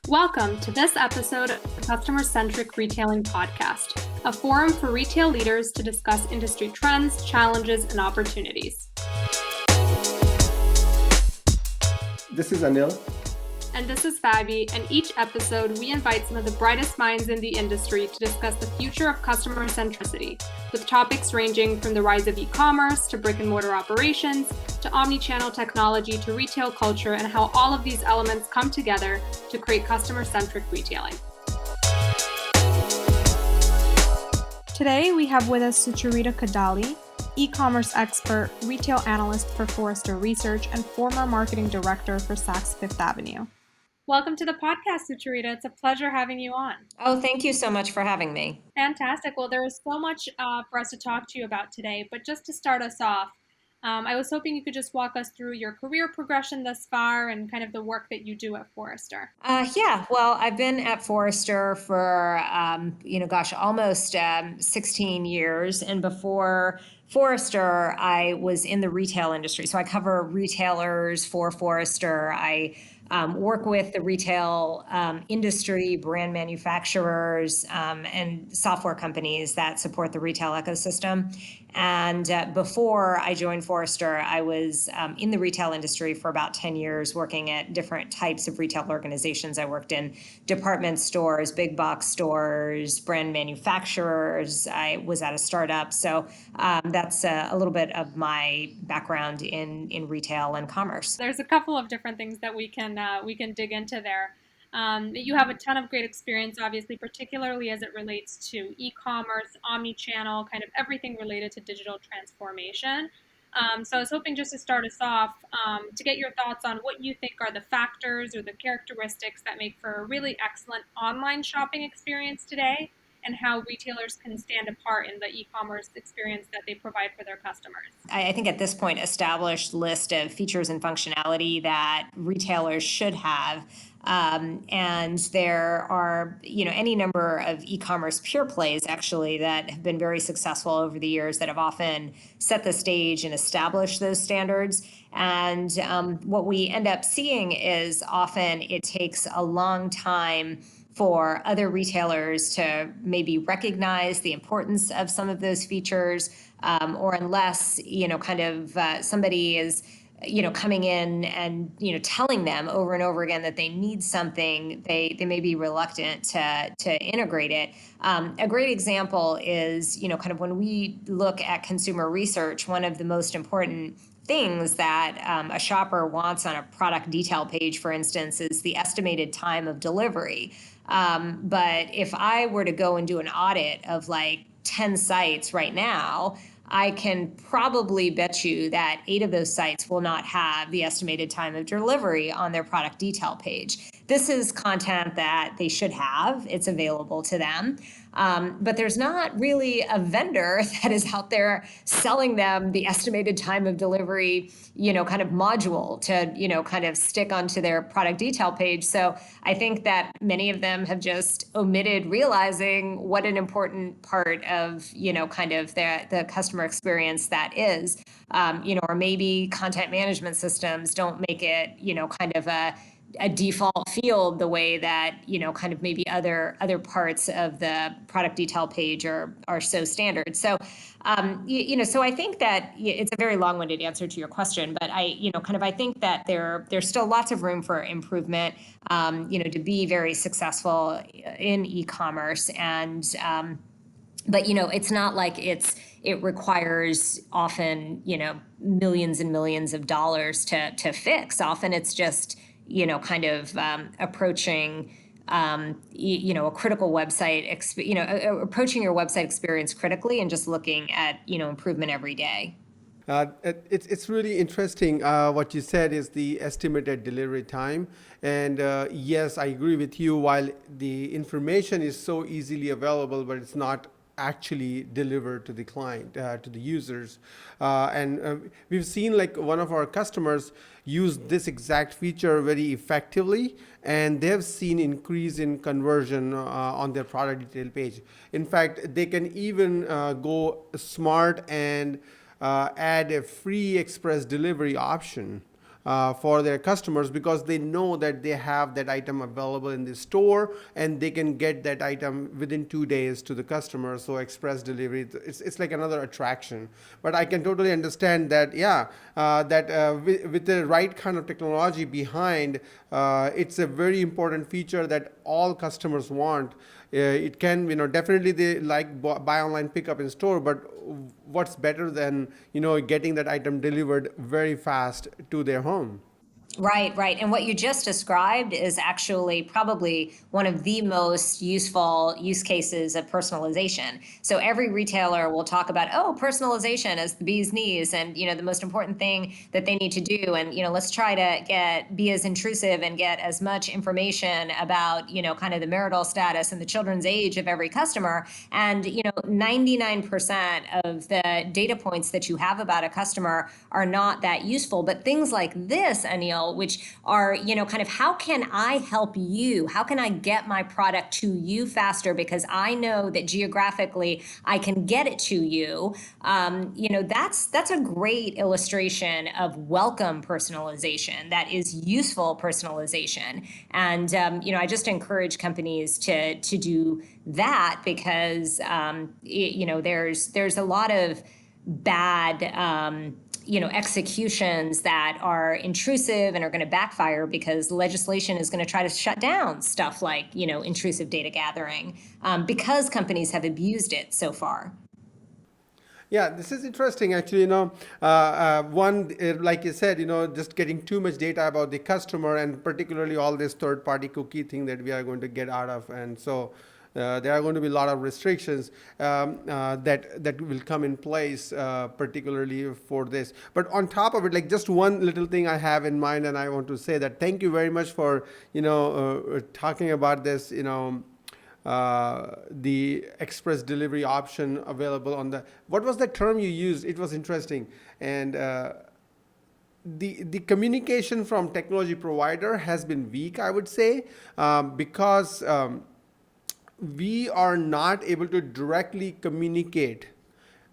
Welcome to this episode of the Customer-Centric Retailing Podcast, a forum for retail leaders to discuss industry trends, challenges, and opportunities. This is Anil. And this is Fabi, and each episode we invite some of the brightest minds in the industry to discuss the future of customer centricity, with topics ranging from the rise of e-commerce to brick-and-mortar operations, to omni-channel technology to retail culture, and how all of these elements come together to create customer-centric retailing. Today we have with us Sucharita Kodali, e-commerce expert, retail analyst for Forrester Research, and former marketing director for Saks Fifth Avenue. Welcome to the podcast, Sucharita. It's a pleasure having you on. Oh, thank you so much for having me. Fantastic. Well, there is so much for us to talk to you about today, but just to start us off, I was hoping you could just walk us through your career progression thus far and kind of the work that you do at Forrester. Well, I've been at Forrester for, almost 16 years. And before Forrester, I was in the retail industry. So I cover retailers for Forrester. I work with the retail industry, brand manufacturers, and software companies that support the retail ecosystem. And before I joined Forrester, I was in the retail industry for about 10 years, working at different types of retail organizations. I worked in department stores, big box stores, brand manufacturers. I was at a startup. So that's a little bit of my background in retail and commerce. There's a couple of different things that we can dig into there. You have a ton of great experience, obviously, particularly as it relates to e-commerce, omni-channel, kind of everything related to digital transformation. So I was hoping just to start us off to get your thoughts on what you think are the factors or the characteristics that make for a really excellent online shopping experience today, and how retailers can stand apart in the e-commerce experience that they provide for their customers. I think at this point, established list of features and functionality that retailers should have. And there are, any number of e-commerce pure plays actually that have been very successful over the years that have often set the stage and established those standards. And what we end up seeing is often it takes a long time for other retailers to maybe recognize the importance of some of those features, or unless, somebody is, coming in and, telling them over and over again that they need something, they may be reluctant to integrate it. A great example is, when we look at consumer research, one of the most important things that a shopper wants on a product detail page, for instance, is the estimated time of delivery. But if I were to go and do an audit of like 10 sites right now, I can probably bet you that 8 of those sites will not have the estimated time of delivery on their product detail page. This is content that they should have. It's available to them. But there's not really a vendor that is out there selling them the estimated time of delivery, kind of module to, kind of stick onto their product detail page. So I think that many of them have just omitted realizing what an important part of, kind of the customer experience that is, or maybe content management systems don't make it, kind of a default field the way that, kind of maybe other parts of the product detail page are so standard. So, so I think that it's a very long-winded answer to your question, but I think that there's still lots of room for improvement, to be very successful in e-commerce. And, but, it's not like it requires often, millions and millions of dollars to fix. Often it's just, approaching, a critical website, approaching your website experience critically and just looking at, improvement every day. It's really interesting. What you said is the estimated delivery time. And yes, I agree with you. While the information is so easily available, but it's not actually delivered to the client, to the users. And we've seen like one of our customers use this exact feature very effectively, and they've seen increase in conversion on their product detail page. In fact, they can even go smart and add a free express delivery option for their customers, because they know that they have that item available in the store and they can get that item within 2 days to the customer. So express delivery, it's like another attraction. But I can totally understand that, yeah, with the right kind of technology behind, it's a very important feature that all customers want. It can, definitely they like buy online, pick up in store, but what's better than, getting that item delivered very fast to their home? Right, right. And what you just described is actually probably one of the most useful use cases of personalization. So every retailer will talk about, oh, personalization as the bee's knees, and the most important thing that they need to do. And let's try to be as intrusive and get as much information about kind of the marital status and the children's age of every customer. And 99% of the data points that you have about a customer are not that useful. But things like this, Anil, which are, kind of how can I help you? How can I get my product to you faster because I know that geographically I can get it to you? That's a great illustration of welcome personalization. That is useful personalization, and I just encourage companies to do that because there's a lot of bad executions that are intrusive and are going to backfire because legislation is going to try to shut down stuff like intrusive data gathering because companies have abused it so far. Yeah, this is interesting actually. One, like you said, just getting too much data about the customer, and particularly all this third-party cookie thing that we are going to get out of, and so there are going to be a lot of restrictions that will come in place, particularly for this. But on top of it, like just one little thing I have in mind, and I want to say that thank you very much for talking about this. The express delivery option available on the, what was the term you used? It was interesting. And the communication from technology provider has been weak, I would say, because we are not able to directly communicate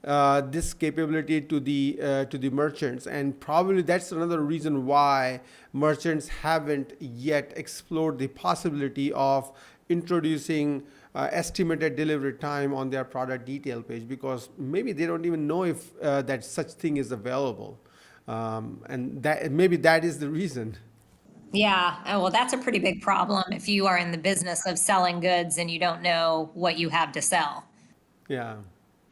this capability to the merchants, and probably that's another reason why merchants haven't yet explored the possibility of introducing estimated delivery time on their product detail page, because maybe they don't even know if that such thing is available, and that maybe that is the reason. Yeah, well, that's a pretty big problem if you are in the business of selling goods and you don't know what you have to sell. Yeah.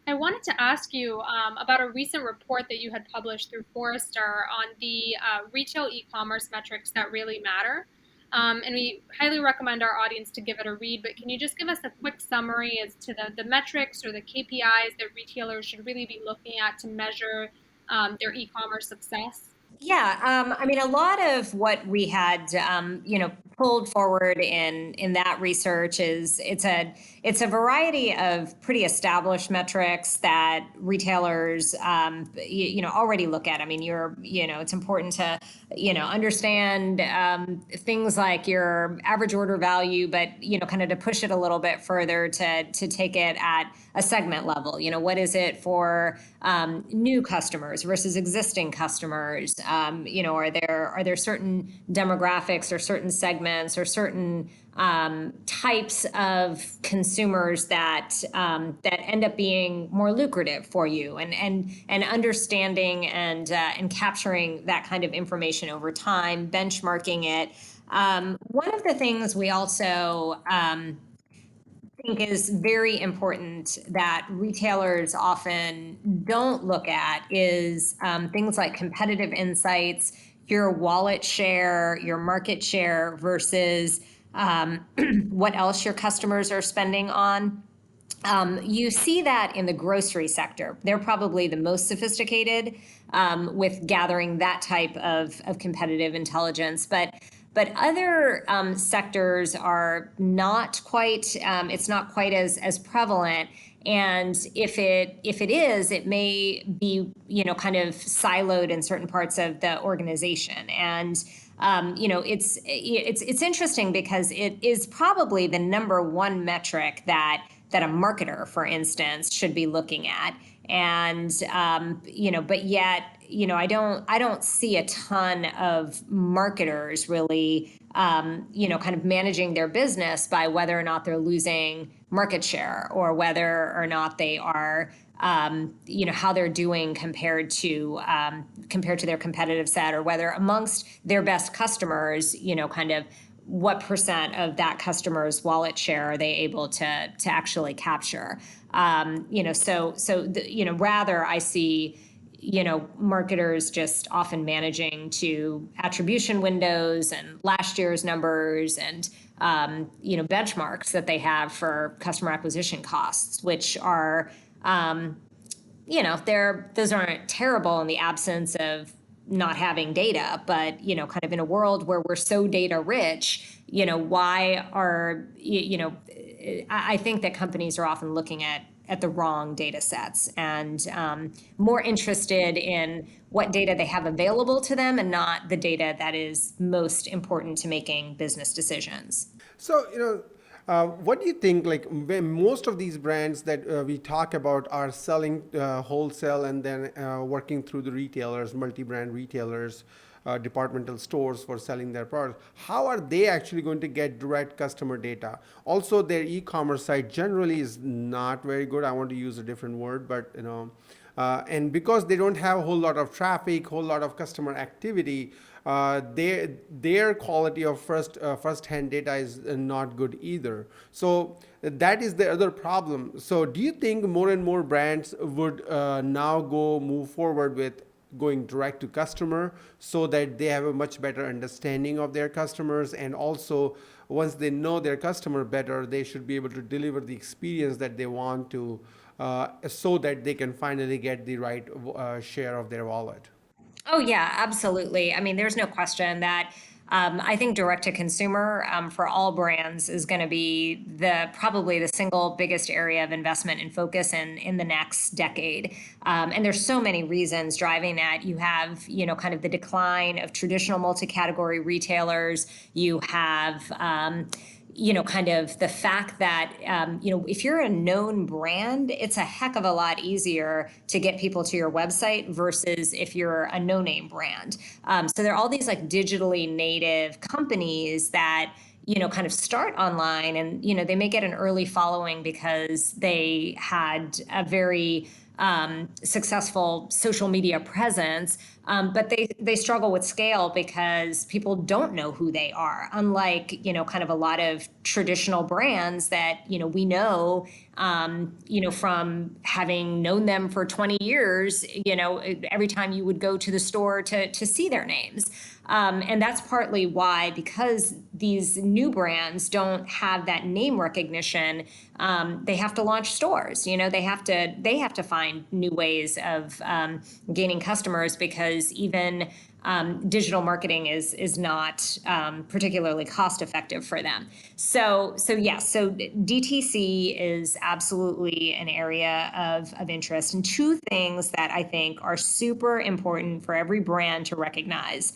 I wanted to ask you about a recent report that you had published through Forrester on the retail e-commerce metrics that really matter. And we highly recommend our audience to give it a read, but can you just give us a quick summary as to the metrics or the KPIs that retailers should really be looking at to measure their e-commerce success? Yeah, I mean, a lot of what we had, pulled forward in that research is it's a variety of pretty established metrics that retailers, already look at. I mean, it's important to, understand things like your average order value, but kind of to push it a little bit further to take it at a segment level. What is it for new customers versus existing customers? Are there certain demographics or certain segments or certain types of consumers that end up being more lucrative for you, and understanding and capturing that kind of information over time, benchmarking it. One of the things we also think is very important that retailers often don't look at is things like competitive insights, your wallet share, your market share versus what else your customers are spending on. You see that in the grocery sector. They're probably the most sophisticated with gathering that type of competitive intelligence. But other sectors are not quite. It's not quite as prevalent. And if it is, it may be kind of siloed in certain parts of the organization. And it's interesting because it is probably the number one metric that that a marketer, for instance, should be looking at. And but yet, I don't see a ton of marketers really, kind of managing their business by whether or not they're losing market share, or whether or not they are, how they're doing compared to their competitive set, or whether amongst their best customers, kind of what percent of that customer's wallet share are they able to actually capture. Rather I see, marketers just often managing to attribution windows and last year's numbers, and benchmarks that they have for customer acquisition costs, which are, those aren't terrible in the absence of not having data, but kind of in a world where we're so data rich, why are I think that companies are often looking at the wrong data sets, and more interested in what data they have available to them, and not the data that is most important to making business decisions. So, what do you think? Like, when most of these brands that we talk about are selling wholesale and then working through the retailers, multi-brand retailers, departmental stores for selling their products, how are they actually going to get direct customer data? Also, their e-commerce site generally is not very good. I want to use a different word, but and because they don't have a whole lot of traffic, whole lot of customer activity, their quality of first hand data is not good either. So that is the other problem. So do you think more and more brands would now move forward with going direct to customer, so that they have a much better understanding of their customers, and also once they know their customer better, they should be able to deliver the experience that they want to, so that they can finally get the right share of their wallet? Oh, yeah, absolutely. I mean, there's no question that, I think direct to consumer, for all brands is going to be probably the single biggest area of investment and focus in the next decade. And there's so many reasons driving that. You have, kind of the decline of traditional multi-category retailers. You have, kind of the fact that, if you're a known brand, it's a heck of a lot easier to get people to your website versus if you're a no-name brand. So there are all these like digitally native companies that, kind of start online, and, they may get an early following because they had a very successful social media presence, but they struggle with scale because people don't know who they are. Unlike, kind of a lot of traditional brands that, we know, from having known them for 20 years, every time you would go to the store to see their names. And that's partly why, because these new brands don't have that name recognition, they have to launch stores. They have to find new ways of gaining customers, because even digital marketing is not particularly cost effective for them. So yes, so DTC is absolutely an area of interest. And two things that I think are super important for every brand to recognize.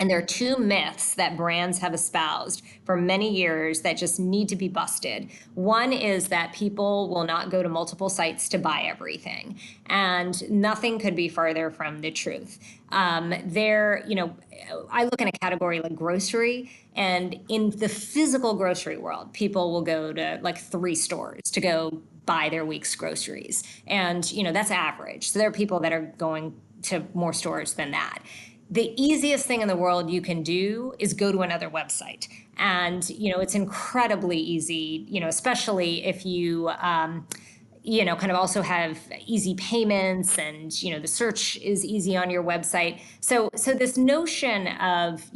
And there are two myths that brands have espoused for many years that just need to be busted. One is that people will not go to multiple sites to buy everything. And nothing could be farther from the truth. I look in a category like grocery, and in the physical grocery world, people will go to like 3 stores to go buy their week's groceries. And, that's average. So there are people that are going to more stores than that. The easiest thing in the world you can do is go to another website. And, it's incredibly easy, especially if you, kind of also have easy payments, and, the search is easy on your website. So this notion of,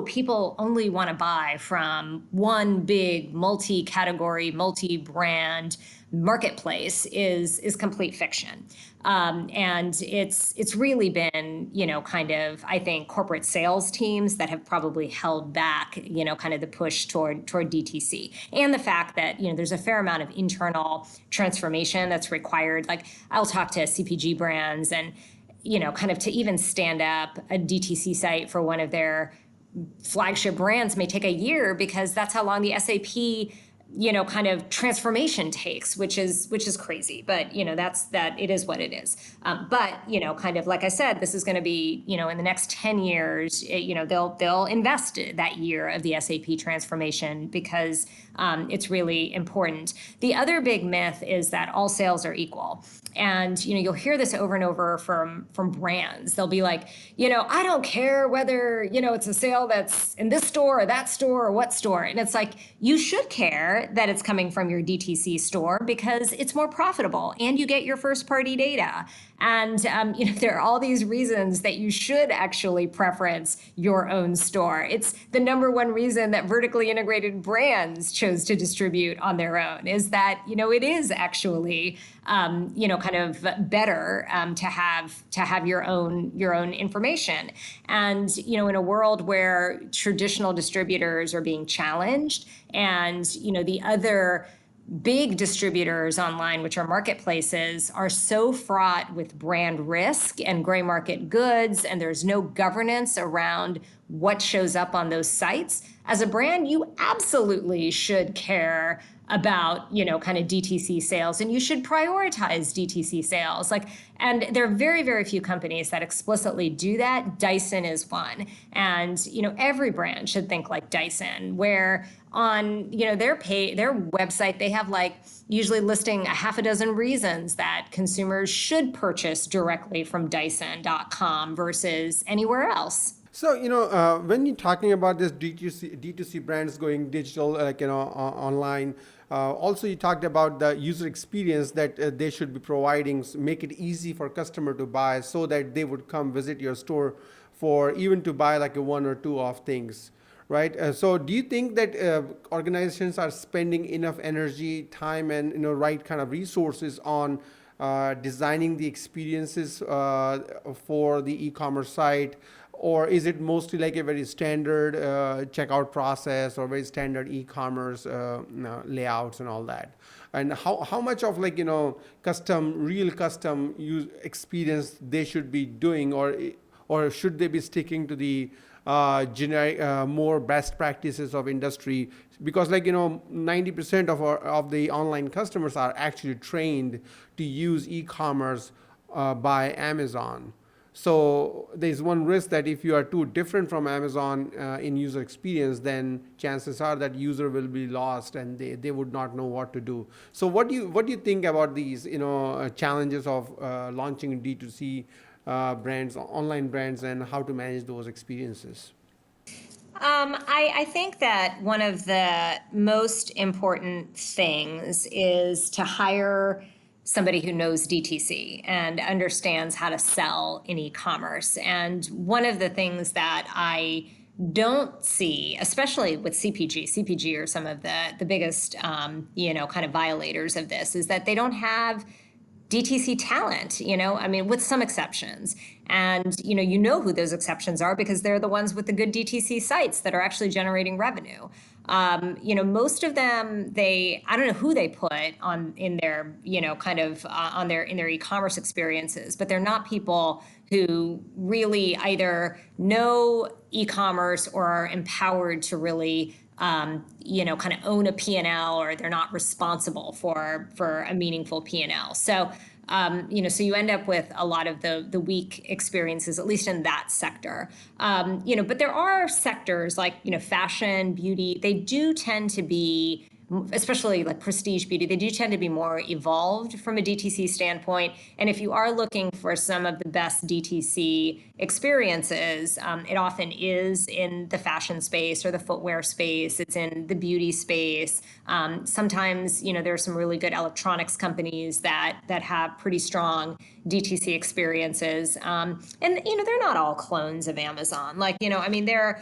people only want to buy from one big multi-category, multi-brand marketplace is complete fiction. And it's really been, kind of, I think, corporate sales teams that have probably held back, kind of the push toward DTC, and the fact that, there's a fair amount of internal transformation that's required. Like, I'll talk to CPG brands, and, kind of to even stand up a DTC site for one of their flagship brands may take a year, because that's how long the SAP kind of transformation takes, which is crazy, but that it is what it is. But kind of like I said, this is going to be in the next 10 years. They'll invest that year of the SAP transformation because it's really important. The other big myth is that all sales are equal. And you'll hear this over and over from brands. They'll be like, I don't care whether it's a sale that's in this store or that store or what store. And it's like, you should care that it's coming from your DTC store because it's more profitable and you get your first party data. And there are all these reasons that you should actually preference your own store. It's the number one reason that vertically integrated brands chose to distribute on their own, is that it is actually kind of better to have your own information. And in a world where traditional distributors are being challenged, and the other big distributors online, which are marketplaces, are so fraught with brand risk and gray market goods, and there's no governance around what shows up on those sites. As a brand, you absolutely should care about kind of DTC sales, and you should prioritize DTC sales. And there are very, very few companies that explicitly do that. Dyson is one. And every brand should think like Dyson, where on their website they have usually listing a half a dozen reasons that consumers should purchase directly from Dyson.com versus anywhere else. So, when you're talking about this D2C brands going digital, online, also you talked about the user experience that they should be providing, make it easy for customer to buy so that they would come visit your store for even to buy like a one or two of things, right? So do you think that organizations are spending enough energy, time, and right kind of resources on designing the experiences for the e-commerce site? Or is it mostly like a very standard checkout process or very standard e-commerce layouts and all that? And how much of real custom use experience they should be doing, or should they be sticking to the generic more best practices of industry? Because 90% of the online customers are actually trained to use e-commerce by Amazon. So there's one risk that if you are too different from Amazon in user experience, then chances are that user will be lost and they would not know what to do. So what do you think about these challenges of launching D2C brands, online brands, and how to manage those experiences? I think that one of the most important things is to hire somebody who knows DTC and understands how to sell in e-commerce. And one of the things that I don't see, especially with CPG are some of the biggest, kind of violators of this, is that they don't have DTC talent, with some exceptions. And, who those exceptions are because they're the ones with the good DTC sites that are actually generating revenue. Most of them, I don't know who they put on in their, in their e-commerce experiences, but they're not people who really either know e-commerce or are empowered to really kind of own a P&L, or they're not responsible for a meaningful P&L. So, so you end up with a lot of the weak experiences, at least in that sector. But there are sectors like, fashion, beauty, they do tend to be, especially like prestige beauty, they do tend to be more evolved from a DTC standpoint. And if you are looking for some of the best DTC experiences, it often is in the fashion space or the footwear space. It's in the beauty space. Sometimes, there are some really good electronics companies that have pretty strong DTC experiences. And, they're not all clones of Amazon. There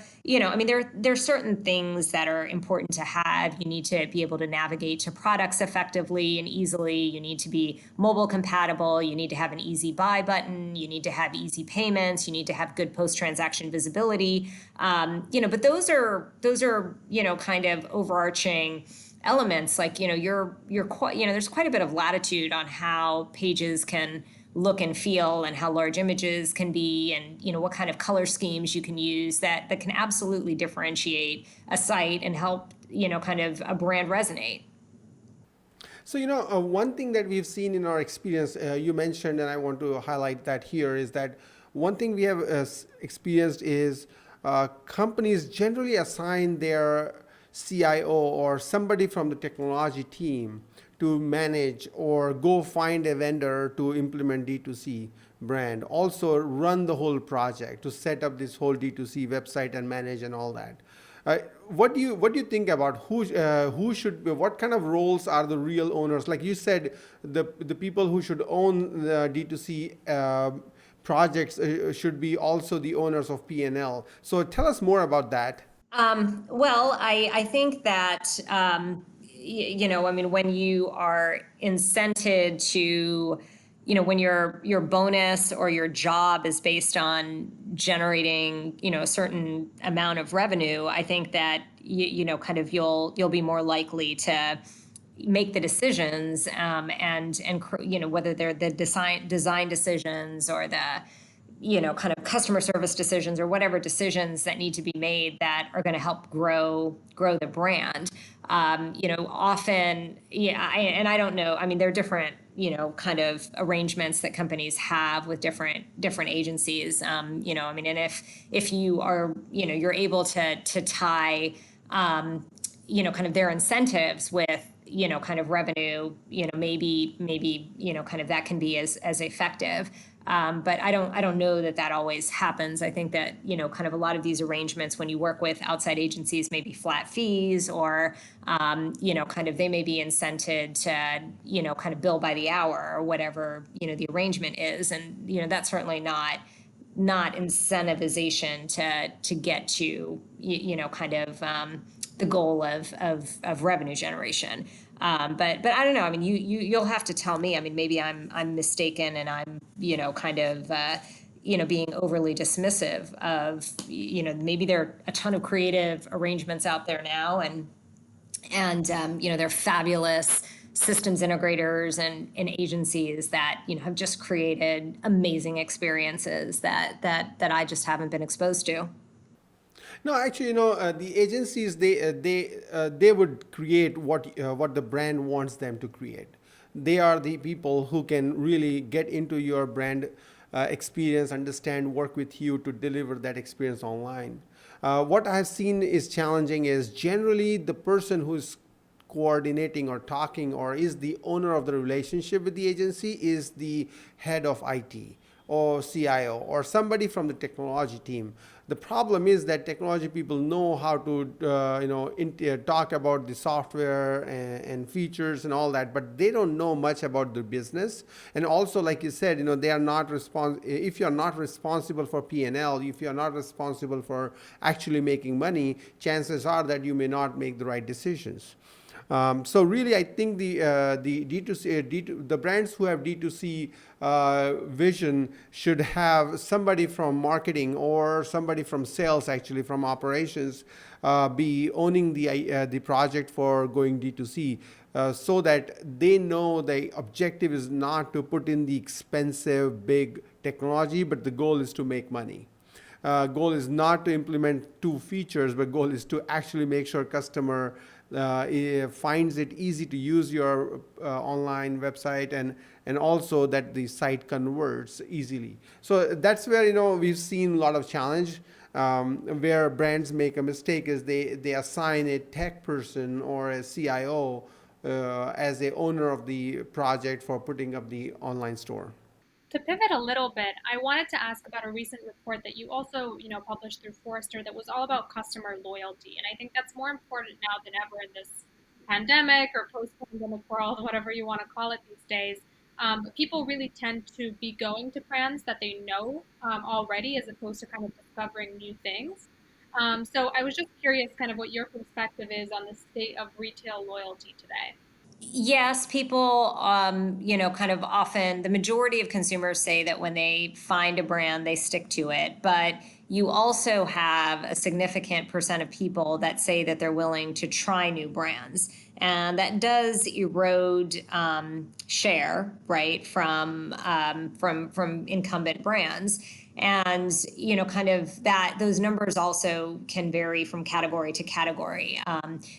are certain things that are important to have. You need to be able to navigate to products effectively and easily. You need to be mobile compatible. You need to have an easy buy button. You need to have easy payments. You need to have good post-transaction visibility. But those are kind of overarching elements. You're quite, there's quite a bit of latitude on how pages can look and feel and how large images can be, and what kind of color schemes you can use that can absolutely differentiate a site and help kind of a brand resonate. So, one thing that we've seen in our experience, you mentioned, and I want to highlight that here, is that one thing we have experienced is companies generally assign their CIO or somebody from the technology team to manage or go find a vendor to implement D2C brand. Also, run the whole project to set up this whole D2C website and manage and all that. What do you think about who should, what kind of roles are the real owners? Like you said, the people who should own the D2C projects should be also the owners of P&L. So tell us more about that. Well, I think that, I mean, when you are incented to, when your bonus or your job is based on generating, a certain amount of revenue, I think that, kind of you'll be more likely to make the decisions, and whether they're the design decisions or the kind of customer service decisions or whatever decisions that need to be made that are going to help grow the brand. Often, yeah, and I don't know. I mean, there are different kind of arrangements that companies have with different agencies. I mean, and if you are you're able to tie kind of their incentives with kind of revenue, maybe kind of that can be as effective. But I don't know that always happens. I think that kind of a lot of these arrangements, when you work with outside agencies, maybe flat fees, or kind of they may be incented to kind of bill by the hour, or whatever the arrangement is, and that's certainly not incentivization to get to kind of the goal of revenue generation. But I don't know. I mean, you'll have to tell me. I mean, maybe I'm mistaken, and I'm kind of being overly dismissive of maybe there are a ton of creative arrangements out there now, and they're fabulous systems integrators and agencies that have just created amazing experiences that I just haven't been exposed to. No, actually, the agencies, they would create what the brand wants them to create. They are the people who can really get into your brand experience, understand, work with you to deliver that experience online. What I've seen is challenging is generally the person who's coordinating or talking or is the owner of the relationship with the agency is the head of IT or CIO or somebody from the technology team. The problem is that technology people know how to talk about the software and features and all that, but they don't know much about the business. And also, like you said, they are not if you're not responsible for P&L, if you're not responsible for actually making money, chances are that you may not make the right decisions. So really, I think the D2C, the brands who have D2C vision should have somebody from marketing or somebody from sales, actually from operations, be owning the project for going D2C, so that they know the objective is not to put in the expensive big technology, but the goal is to make money. Goal is not to implement two features, but goal is to actually make sure customer finds it easy to use your online website, and also that the site converts easily. So that's where we've seen a lot of challenge, where brands make a mistake is they assign a tech person or a CIO as a owner of the project for putting up the online store. To pivot a little bit, I wanted to ask about a recent report that you also, published through Forrester that was all about customer loyalty. And I think that's more important now than ever in this pandemic or post-pandemic world, whatever you want to call it these days. But people really tend to be going to brands that they know already, as opposed to kind of discovering new things. So I was just curious kind of what your perspective is on the state of retail loyalty today. Yes, people, kind of often, the majority of consumers say that when they find a brand, they stick to it. But you also have a significant percent of people that say that they're willing to try new brands. And that does erode share, right, from incumbent brands. And kind of that those numbers also can vary from category to category.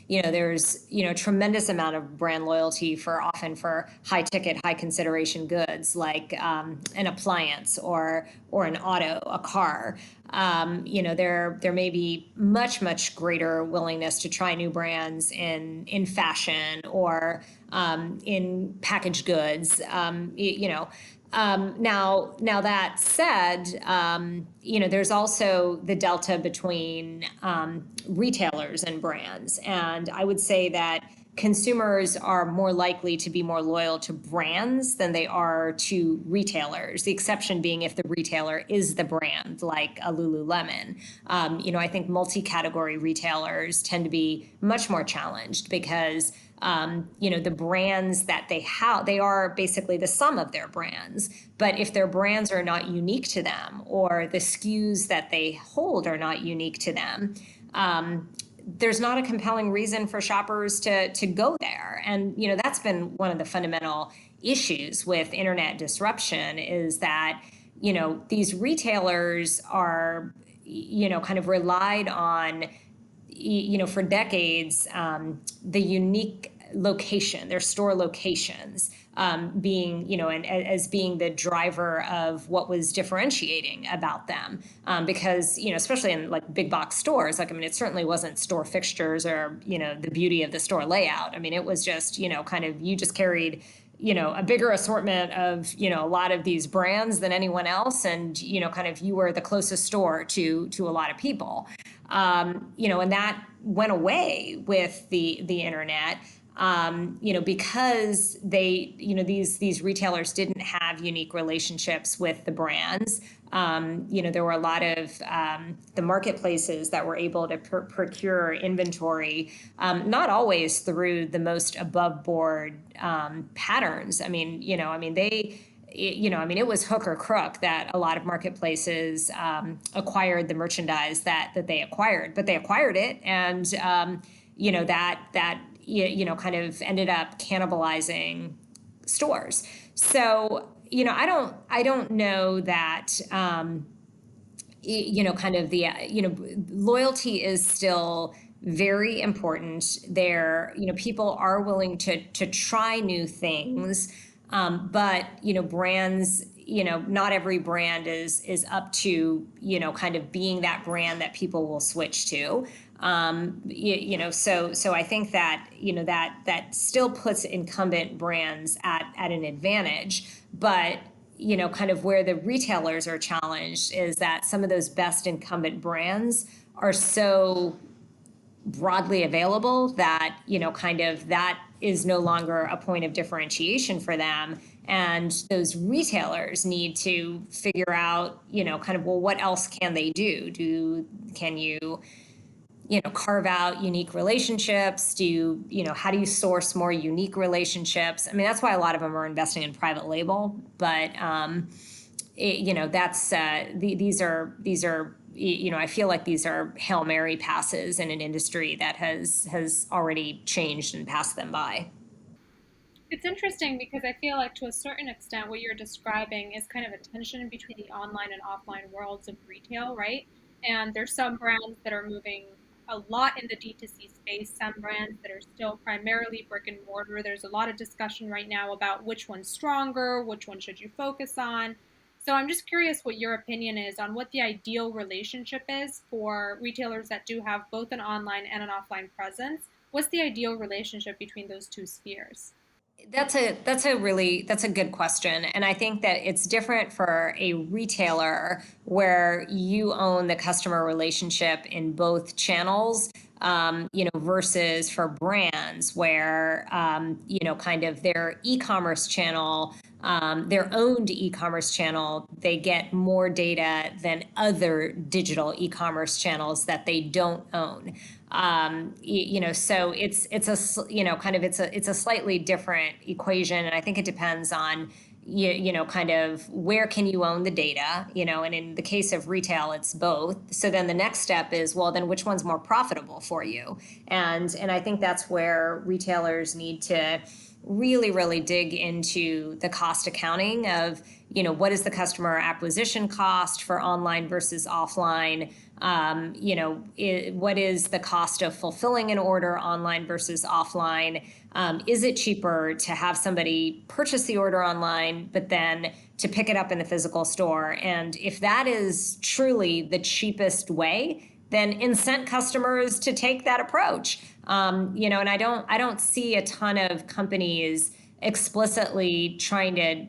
There's a tremendous amount of brand loyalty for often for high ticket, high consideration goods like an appliance or an auto, a car. There may be much greater willingness to try new brands in fashion or in packaged goods. Now that said, there's also the delta between retailers and brands, and I would say that consumers are more likely to be more loyal to brands than they are to retailers. The exception being if the retailer is the brand, like a Lululemon. I think multi-category retailers tend to be much more challenged because the brands that they have, they are basically the sum of their brands. But if their brands are not unique to them, or the SKUs that they hold are not unique to them, there's not a compelling reason for shoppers to go there. And that's been one of the fundamental issues with internet disruption, is that these retailers are kind of relied on for decades, the unique location, their store locations, being, and as being the driver of what was differentiating about them. Because, especially in like big box stores, like, I mean, it certainly wasn't store fixtures or, the beauty of the store layout. I mean, it was just, kind of, you just carried, a bigger assortment of, a lot of these brands than anyone else. And, kind of, you were the closest store to a lot of people. And that went away with the internet. Because they, these retailers didn't have unique relationships with the brands. There were a lot of the marketplaces that were able to procure inventory, not always through the most above board patterns. It was hook or crook that a lot of marketplaces acquired the merchandise that they acquired, but they acquired it, and that kind of ended up cannibalizing stores. So I don't know that kind of the loyalty is still very important there. People are willing to try new things, but brands, not every brand is up to kind of being that brand that people will switch to. So I think that that still puts incumbent brands at an advantage, but kind of where the retailers are challenged is that some of those best incumbent brands are so broadly available that kind of that is no longer a point of differentiation for them, and those retailers need to figure out kind of, well, what else can they do? Can you carve out unique relationships? How do you source more unique relationships? I mean, that's why a lot of them are investing in private label, but these are I feel like these are Hail Mary passes in an industry that has already changed and passed them by. It's interesting because I feel like to a certain extent what you're describing is kind of a tension between the online and offline worlds of retail, right? And there's some brands that are moving a lot in the D2C space, some brands that are still primarily brick and mortar. There's a lot of discussion right now about which one's stronger, which one should you focus on. So I'm just curious what your opinion is on what the ideal relationship is for retailers that do have both an online and an offline presence. What's the ideal relationship between those two spheres? That's a good question, and I think that it's different for a retailer where you own the customer relationship in both channels. versus for brands where, kind of their e-commerce channel, their owned e-commerce channel, they get more data than other digital e-commerce channels that they don't own. So it's a slightly different equation, and I think it depends on kind of where can you own the data, and in the case of retail, it's both. So then the next step is, well, then which one's more profitable for you? And I think that's where retailers need to really, really dig into the cost accounting of, what is the customer acquisition cost for online versus offline? What is the cost of fulfilling an order online versus offline? Is it cheaper to have somebody purchase the order online, but then to pick it up in the physical store? And if that is truly the cheapest way, then incent customers to take that approach. And I don't see a ton of companies explicitly trying to,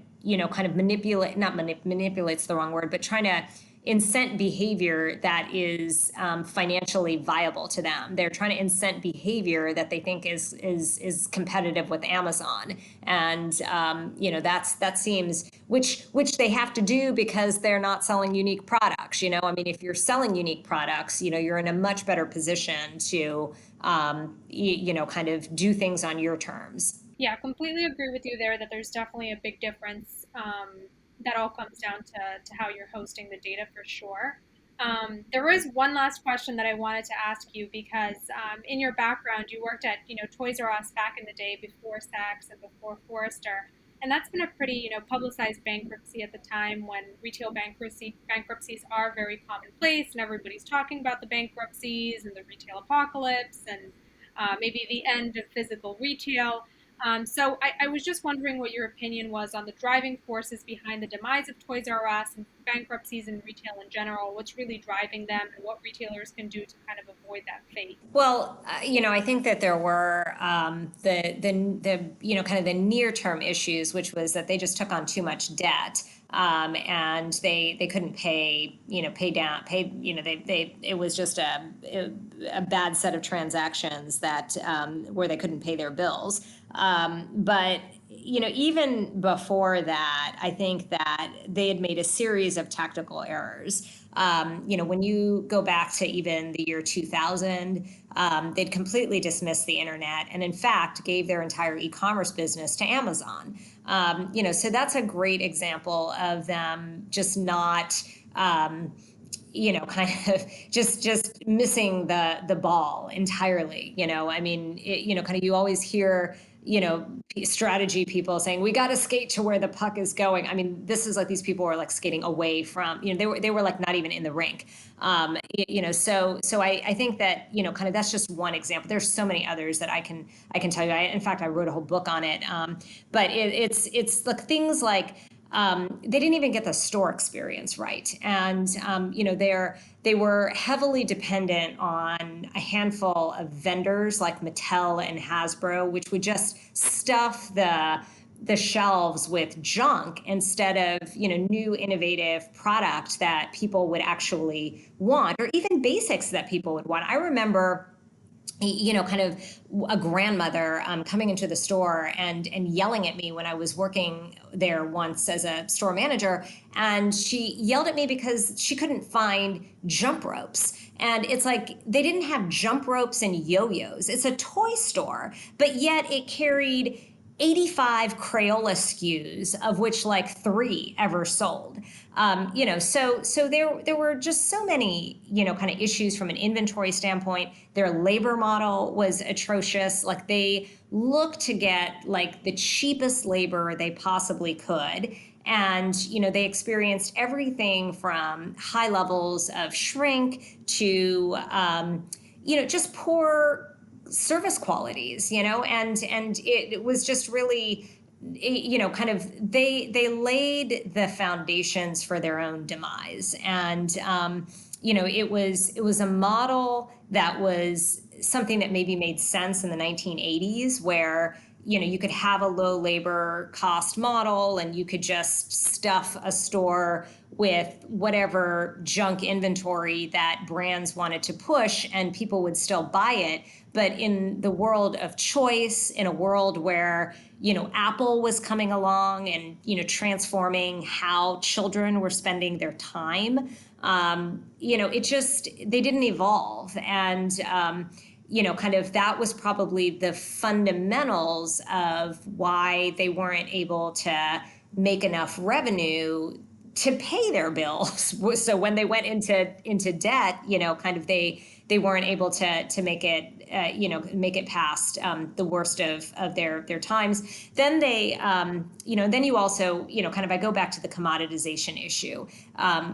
kind of manipulate, not manipulate's the wrong word, but trying to incent behavior that is financially viable to them. They're trying to incent behavior that they think is competitive with Amazon, and that seems which they have to do because they're not selling unique products. I mean, if you're selling unique products, you're in a much better position to kind of do things on your terms. Yeah, completely agree with you there that there's definitely a big difference. That all comes down to how you're hosting the data for sure. There was one last question that I wanted to ask you because in your background, you worked at Toys R Us back in the day before Saks and before Forrester, and that's been a pretty publicized bankruptcy at the time when retail bankruptcies are very commonplace and everybody's talking about the bankruptcies and the retail apocalypse and maybe the end of physical retail. So I was just wondering what your opinion was on the driving forces behind the demise of Toys R Us and bankruptcies in retail in general. What's really driving them, and what retailers can do to kind of avoid that fate? Well, I think that there were the kind of the near term issues, which was that they just took on too much debt. And they couldn't pay down, they it was just a bad set of transactions that where they couldn't pay their bills. But even before that, I think that they had made a series of tactical errors. When you go back to even the year 2000, they'd completely dismissed the internet and, in fact, gave their entire e-commerce business to Amazon. So that's a great example of them just not, kind of just missing the ball entirely. I mean, kind of you always hear strategy people saying we got to skate to where the puck is going. I mean, this is like these people were like skating away from, they were like not even in the rink. So I think that kind of that's just one example. There's so many others that I can tell you. In fact, I wrote a whole book on it. But it's like things like they didn't even get the store experience right, and they were heavily dependent on a handful of vendors like Mattel and Hasbro, which would just stuff the shelves with junk instead of new innovative product that people would actually want, or even basics that people would want. I remember kind of a grandmother coming into the store and yelling at me when I was working there once as a store manager. And she yelled at me because she couldn't find jump ropes. And it's like they didn't have jump ropes and yo-yos. It's a toy store, but yet it carried 85 Crayola SKUs, of which like 3 ever sold. So there were just so many, kind of issues from an inventory standpoint. Their labor model was atrocious. Like they looked to get like the cheapest labor they possibly could. And, they experienced everything from high levels of shrink to, just poor service qualities, and it was just really, kind of they laid the foundations for their own demise. And it was a model that was something that maybe made sense in the 1980s, where you could have a low labor cost model and you could just stuff a store with whatever junk inventory that brands wanted to push and people would still buy it. But in the world of choice, in a world where, Apple was coming along and, transforming how children were spending their time, they didn't evolve. And, kind of that was probably the fundamentals of why they weren't able to make enough revenue to pay their bills. So when they went into debt, kind of they weren't able to make it make it past the worst of their times. Then then you also kind of I go back to the commoditization issue,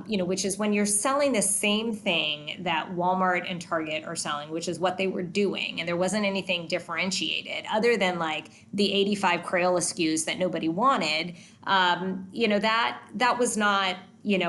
which is when you're selling the same thing that Walmart and Target are selling, which is what they were doing, and there wasn't anything differentiated other than like the 85 Crayola SKUs that nobody wanted. That was not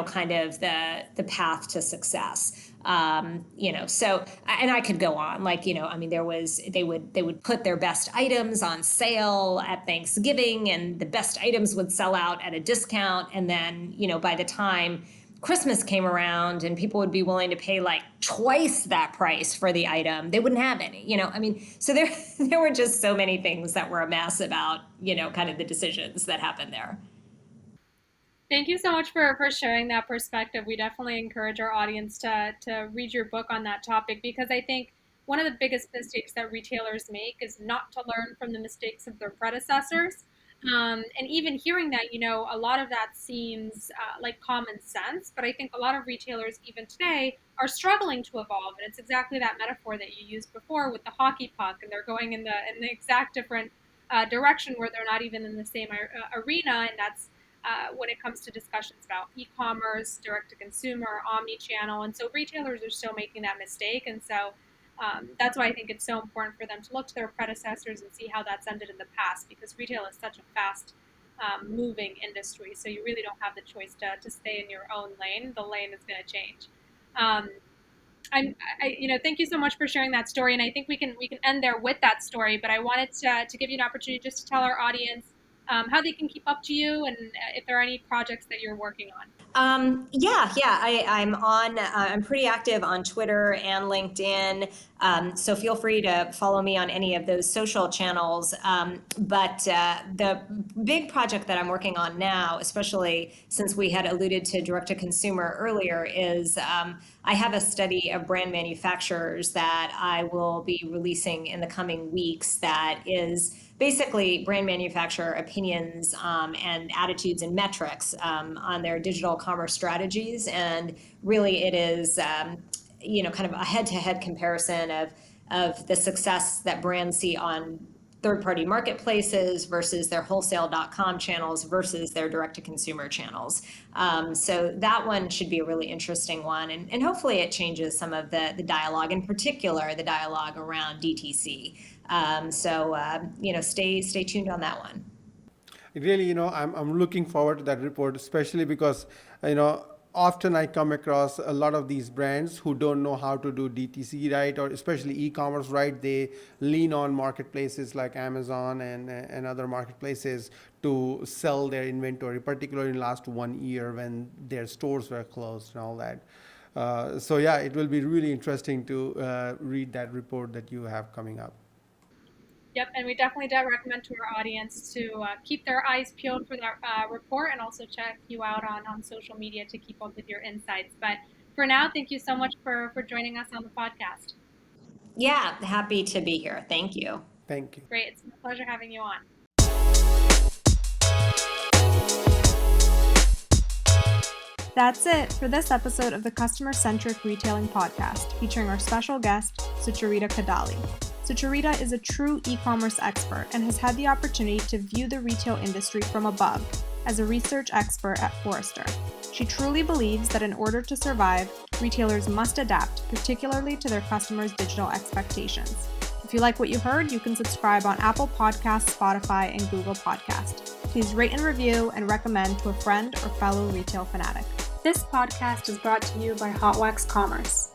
kind of the path to success. So, and I could go on, like, I mean, they would put their best items on sale at Thanksgiving and the best items would sell out at a discount. And then, by the time Christmas came around and people would be willing to pay like twice that price for the item, they wouldn't have any, I mean, so there were just so many things that were a mess about, kind of the decisions that happened there. Thank you so much for sharing that perspective. We definitely encourage our audience to read your book on that topic, because I think one of the biggest mistakes that retailers make is not to learn from the mistakes of their predecessors. And even hearing that, a lot of that seems like common sense, but I think a lot of retailers even today are struggling to evolve. And it's exactly that metaphor that you used before with the hockey puck, and they're going in the exact different direction where they're not even in the same arena. And that's when it comes to discussions about e-commerce, direct-to-consumer, omni-channel. And so retailers are still making that mistake. And so that's why I think it's so important for them to look to their predecessors and see how that's ended in the past, because retail is such a fast moving industry. So you really don't have the choice to stay in your own lane. The lane is going to change. Thank you so much for sharing that story. And I think we can end there with that story, but I wanted to give you an opportunity just to tell our audience how they can keep up to you, and if there are any projects that you're working on. I'm pretty active on Twitter and LinkedIn. So feel free to follow me on any of those social channels. But the big project that I'm working on now, especially since we had alluded to direct to consumer earlier, is I have a study of brand manufacturers that I will be releasing in the coming weeks that is basically brand manufacturer opinions and attitudes and metrics on their digital commerce strategies. And really it is, kind of a head-to-head comparison of the success that brands see on third-party marketplaces versus their wholesale.com channels versus their direct-to-consumer channels. So that one should be a really interesting one. And hopefully it changes some of the dialogue, in particular, the dialogue around DTC. Stay tuned on that one. Really, I'm looking forward to that report, especially because, often I come across a lot of these brands who don't know how to do DTC right, or especially e-commerce right. They lean on marketplaces like Amazon and other marketplaces to sell their inventory, particularly in the last 1 year when their stores were closed and all that. So yeah, it will be really interesting to read that report that you have coming up. Yep, and we definitely recommend to our audience to keep their eyes peeled for that report, and also check you out on social media to keep up with your insights. But for now, thank you so much for joining us on the podcast. Yeah, happy to be here. Thank you. Thank you. Great. It's a pleasure having you on. That's it for this episode of the Customer Centric Retailing Podcast, featuring our special guest, Sucharita Kodali. Sucharita is a true e-commerce expert and has had the opportunity to view the retail industry from above as a research expert at Forrester. She truly believes that in order to survive, retailers must adapt, particularly to their customers' digital expectations. If you like what you heard, you can subscribe on Apple Podcasts, Spotify, and Google Podcasts. Please rate and review and recommend to a friend or fellow retail fanatic. This podcast is brought to you by Hot Wax Commerce.